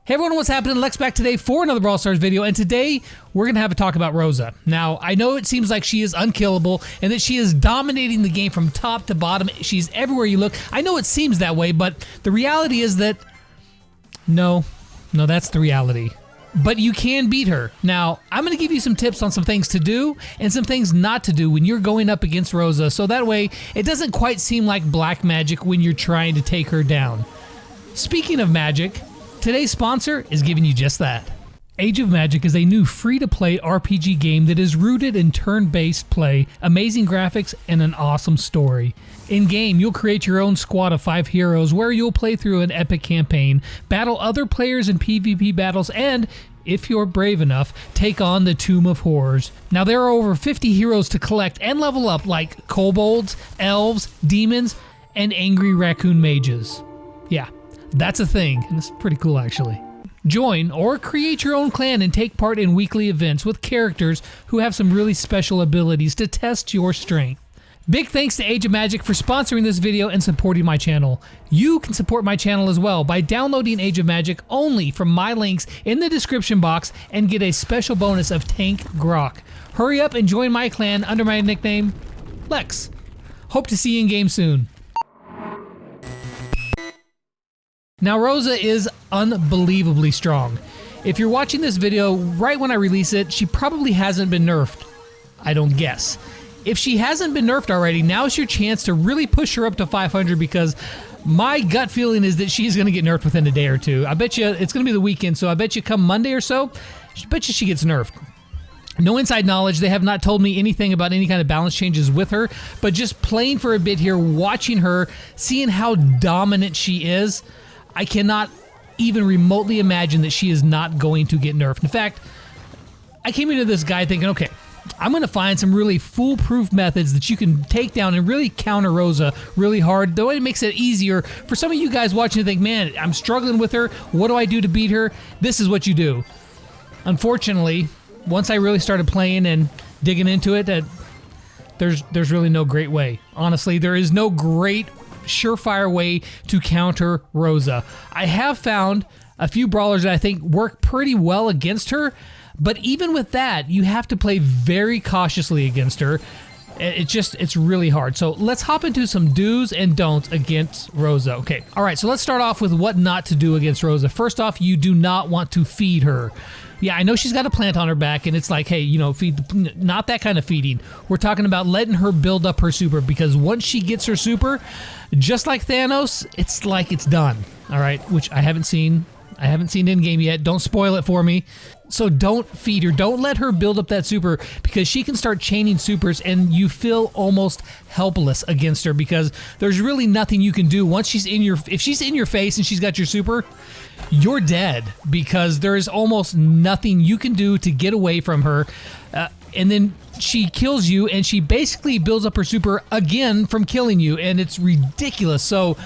Hey everyone, what's happening? Lex back today for another Brawl Stars video, and today we're going to have a talk about Rosa. Now, I know it seems like she is unkillable and that she is dominating the game from top to bottom. She's everywhere you look. I know it seems that way, but the reality is that no, that's the reality. But you can beat her. Now, I'm going to give you some tips on some things to do and some things not to do when you're going up against Rosa, so that way it doesn't quite seem like black magic when you're trying to take her down. Speaking of magic, today's sponsor is giving you just that. Age of Magic is a new free-to-play RPG game that is rooted in turn-based play, amazing graphics, and an awesome story. In-game, you'll create your own squad of 5 heroes where you'll play through an epic campaign, battle other players in PvP battles, and, if you're brave enough, take on the Tomb of Horrors. Now, there are over 50 heroes to collect and level up, like kobolds, elves, demons, and angry raccoon mages. Yeah. That's a thing, and it's pretty cool actually. Join or create your own clan and take part in weekly events with characters who have some really special abilities to test your strength. Big thanks to Age of Magic for sponsoring this video and supporting my channel. You can support my channel as well by downloading Age of Magic only from my links in the description box and get a special bonus of Tank Grok. Hurry up and join my clan under my nickname, Lex. Hope to see you in game soon. Now, Rosa is unbelievably strong. If you're watching this video right when I release it, she probably hasn't been nerfed. I don't guess. If she hasn't been nerfed already, now's your chance to really push her up to 500 because my gut feeling is that she's going to get nerfed within a day or two. I bet you it's going to be the weekend, so I bet you come Monday or so, I bet you she gets nerfed. No inside knowledge, they have not told me anything about any kind of balance changes with her, but just playing for a bit here, watching her, seeing how dominant she is, I cannot even remotely imagine that she is not going to get nerfed. In fact, I came into this guy thinking, okay, I'm going to find some really foolproof methods that you can take down and really counter Rosa really hard. The way it makes it easier for some of you guys watching to think, man, I'm struggling with her. What do I do to beat her? This is what you do. Unfortunately, once I really started playing and digging into it, there's really no great way. Honestly, there is no great surefire way to counter Rosa. I have found a few brawlers that I think work pretty well against her, but even with that, you have to play very cautiously against her. It's really hard. So let's hop into some do's and don'ts against Rosa. Okay, all right, so let's start off with what not to do against Rosa. First off, you do not want to feed her. Yeah, I know she's got a plant on her back, and it's like, hey, you know, not that kind of feeding. We're talking about letting her build up her super, because once she gets her super, just like Thanos, it's like it's done. All right, which I haven't seen. I haven't seen in game yet. Don't spoil it for me. So don't feed her. Don't let her build up that super, because she can start chaining supers and you feel almost helpless against her because there's really nothing you can do once she's in your, if she's in your face and she's got your super, you're dead because there is almost nothing you can do to get away from her. And then she kills you and she basically builds up her super again from killing you, and it's ridiculous. So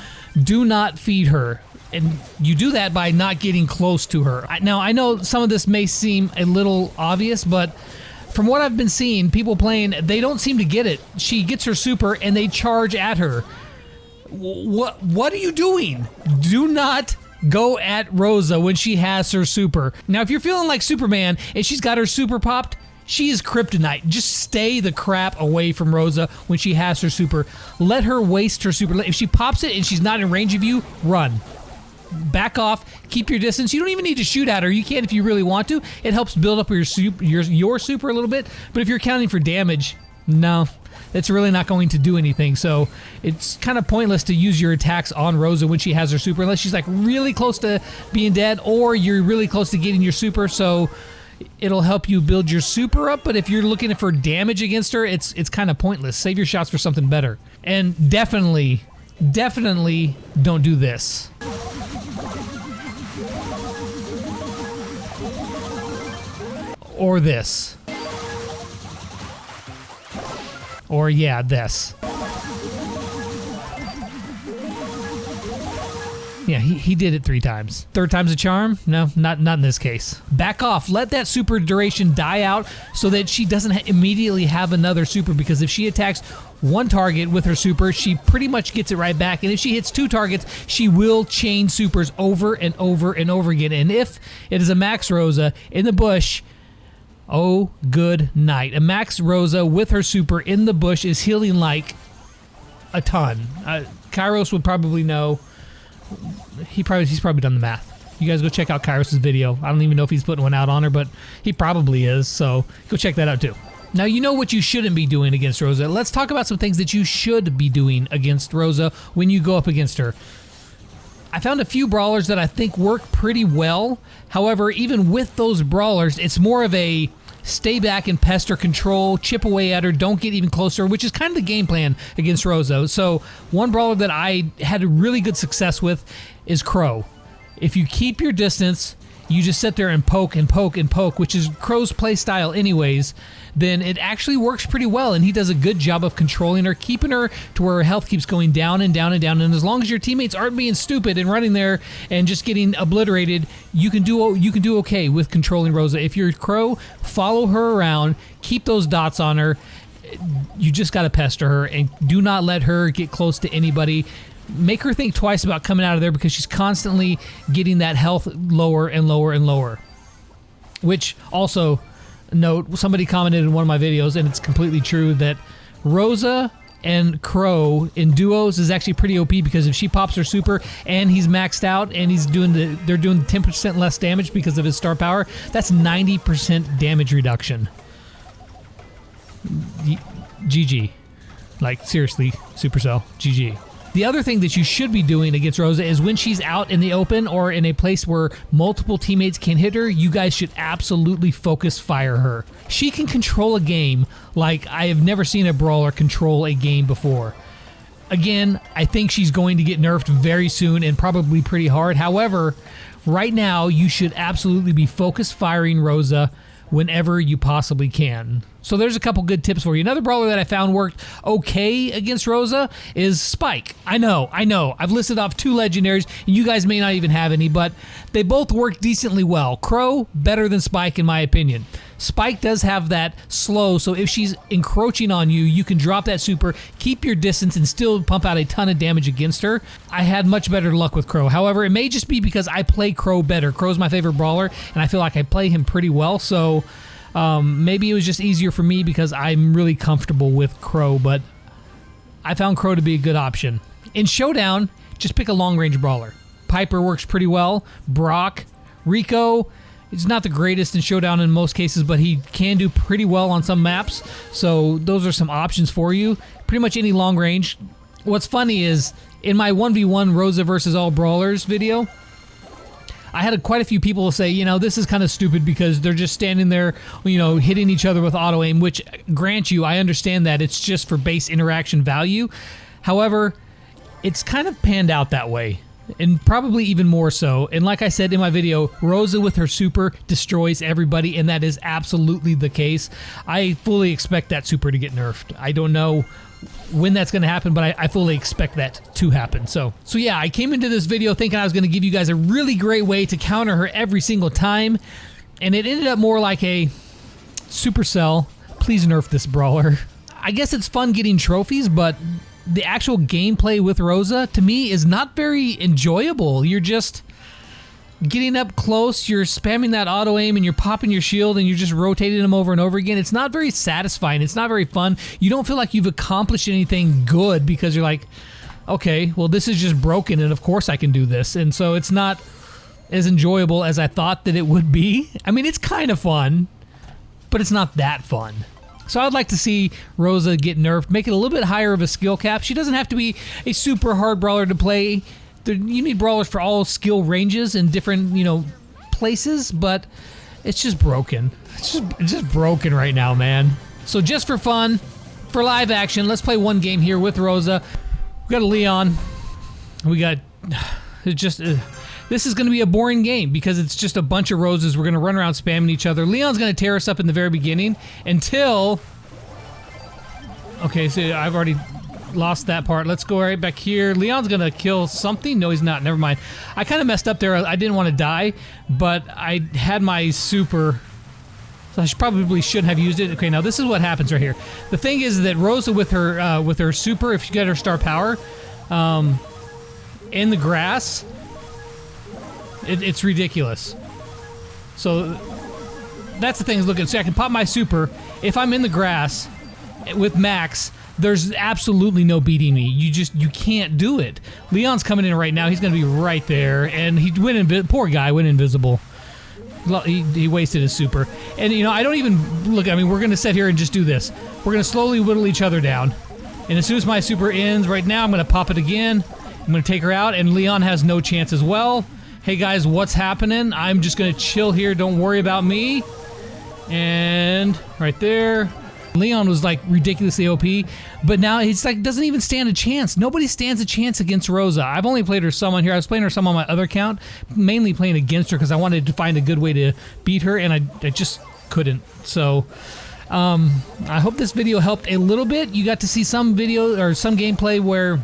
do not feed her. And you do that by not getting close to her. Now, I know some of this may seem a little obvious, but from what I've been seeing, people playing, they don't seem to get it. She gets her super and they charge at her. What are you doing? Do not go at Rosa when she has her super. Now, if you're feeling like Superman and she's got her super popped, she is kryptonite. Just stay the crap away from Rosa when she has her super. Let her waste her super. If she pops it and she's not in range of you, run. Back off, keep your distance. You don't even need to shoot at her. You can if you really want to. It helps build up your super a little bit. But if you're counting for damage, no, it's really not going to do anything. So it's kind of pointless to use your attacks on Rosa when she has her super, unless she's like really close to being dead or you're really close to getting your super. So it'll help you build your super up. But if you're looking for damage against her, it's kind of pointless. Save your shots for something better. And definitely don't do this. Or this. Or yeah, this. Yeah, he did it 3 times. Third time's a charm? No, not in this case. Back off. Let that super duration die out so that she doesn't immediately have another super, because if she attacks one target with her super, she pretty much gets it right back. And if she hits 2 targets, she will chain supers over and over and over again. And if it is a Max Rosa in the bush, oh, good night. A Max Rosa with her super in the bush is healing like a ton. Kairos would probably know. He's probably done the math. You guys go check out Kairos' video. I don't even know if he's putting one out on her, but he probably is, so go check that out too. Now, you know what you shouldn't be doing against Rosa. Let's talk about some things that you should be doing against Rosa when you go up against her. I found a few brawlers that I think work pretty well. However, even with those brawlers, it's more of a stay back and pester, control, chip away at her, don't get even closer, which is kind of the game plan against Rosa. So one brawler that I had really good success with is Crow. If you keep your distance, you just sit there and poke and poke and poke, which is Crow's play style anyways, then it actually works pretty well, and he does a good job of controlling her, keeping her to where her health keeps going down and down and down. And as long as your teammates aren't being stupid and running there and just getting obliterated, you can do okay with controlling Rosa. If you're Crow, follow her around, keep those dots on her. You just got to pester her and do not let her get close to anybody. Make her think twice about coming out of there, because she's constantly getting that health lower and lower and lower. Which also, note, somebody commented in one of my videos, and it's completely true, that Rosa and Crow in duos is actually pretty OP, because if she pops her super and he's maxed out and they're doing 10% less damage because of his star power, that's 90% damage reduction. GG. Like, seriously, Supercell, GG. The other thing that you should be doing against Rosa is when she's out in the open or in a place where multiple teammates can hit her, you guys should absolutely focus fire her. She can control a game like I have never seen a brawler control a game before. Again, I think she's going to get nerfed very soon and probably pretty hard. However, right now you should absolutely be focus firing Rosa whenever you possibly can. So there's a couple good tips for you. Another brawler that I found worked okay against Rosa is Spike. I know. I've listed off 2 legendaries, and you guys may not even have any, but they both work decently well. Crow, better than Spike in my opinion. Spike does have that slow, so if she's encroaching on you, you can drop that super, keep your distance, and still pump out a ton of damage against her. I had much better luck with Crow. However, it may just be because I play Crow better. Crow's my favorite brawler, and I feel like I play him pretty well, so maybe it was just easier for me because I'm really comfortable with Crow, but I found Crow to be a good option. In Showdown, just pick a long-range brawler. Piper works pretty well. Brock, Rico, he's not the greatest in Showdown in most cases, but he can do pretty well on some maps, so those are some options for you. Pretty much any long range. What's funny is, in my 1v1 Rosa versus all brawlers video, I had quite a few people say, you know, this is kind of stupid because they're just standing there, you know, hitting each other with auto aim, which, grant you, I understand that it's just for base interaction value. However, it's kind of panned out that way, and probably even more so. And like I said in my video, Rosa with her super destroys everybody, and that is absolutely the case. I fully expect that super to get nerfed. I don't know when that's going to happen, but I fully expect that to happen. So yeah, I came into this video thinking I was going to give you guys a really great way to counter her every single time, and it ended up more like a Supercell, please nerf this brawler. I guess it's fun getting trophies, but the actual gameplay with Rosa, to me, is not very enjoyable. You're just getting up close, you're spamming that auto aim, and you're popping your shield, and you're just rotating them over and over again. It's not very satisfying. It's not very fun. You don't feel like you've accomplished anything good because you're like, okay, well, this is just broken, and of course I can do this. And so it's not as enjoyable as I thought that it would be. I mean, it's kind of fun, but it's not that fun. So I'd like to see Rosa get nerfed, make it a little bit higher of a skill cap. She doesn't have to be a super hard brawler to play. You need brawlers for all skill ranges and different, you know, places, but it's just broken. It's just broken right now, man. So just for fun, for live action, let's play one game here with Rosa. We got a Leon. We got this is going to be a boring game because it's just a bunch of Roses. We're going to run around spamming each other. Leon's going to tear us up in the very beginning until... Okay, so I've already lost that part. Let's go right back here. Leon's gonna kill something. No, he's not. Never mind. I kind of messed up there. I didn't want to die, but I had my super, so I probably shouldn't have used it. Okay, now this is what happens right here. The thing is that Rosa with her super, if you get her star power, in the grass, it's ridiculous. So that's the thing is, look, so I can pop my super. If I'm in the grass with max, there's absolutely no beating me. You can't do it. Leon's coming in right now. He's gonna be right there, and he went poor guy went invisible. He wasted his super. And you know, I don't even look. I mean, we're gonna sit here and just do this. We're gonna slowly whittle each other down, and as soon as my super ends, right now, I'm gonna pop it again. I'm gonna take her out, and Leon has no chance as well. Hey guys, what's happening? I'm just gonna chill here. Don't worry about me. And right there. Leon was like ridiculously OP, but now he's like doesn't even stand a chance. Nobody stands a chance against Rosa. I've only played her some on here. I was playing her some on my other account, mainly playing against her because I wanted to find a good way to beat her, and I just couldn't. So I hope this video helped a little bit. You got to see some video or some gameplay where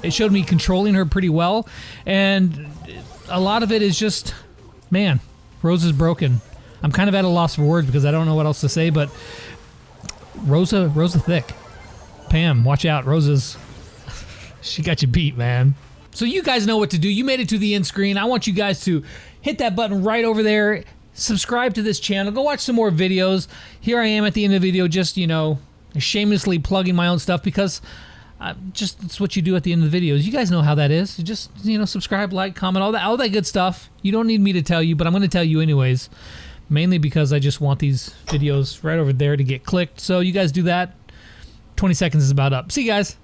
it showed me controlling her pretty well, and a lot of it is just, man, Rosa's broken. I'm kind of at a loss for words because I don't know what else to say, but Rosa thick. Pam, watch out. She got you beat, man. So you guys know what to do. You made it to the end screen. I want you guys to hit that button right over there. Subscribe to this channel. Go watch some more videos. Here I am at the end of the video, just, you know, shamelessly plugging my own stuff because it's what you do at the end of the videos. You guys know how that is. You just, you know, subscribe, like, comment, all that good stuff. You don't need me to tell you, but I'm going to tell you anyways. Mainly because I just want these videos right over there to get clicked. So you guys do that. 20 seconds is about up. See you guys.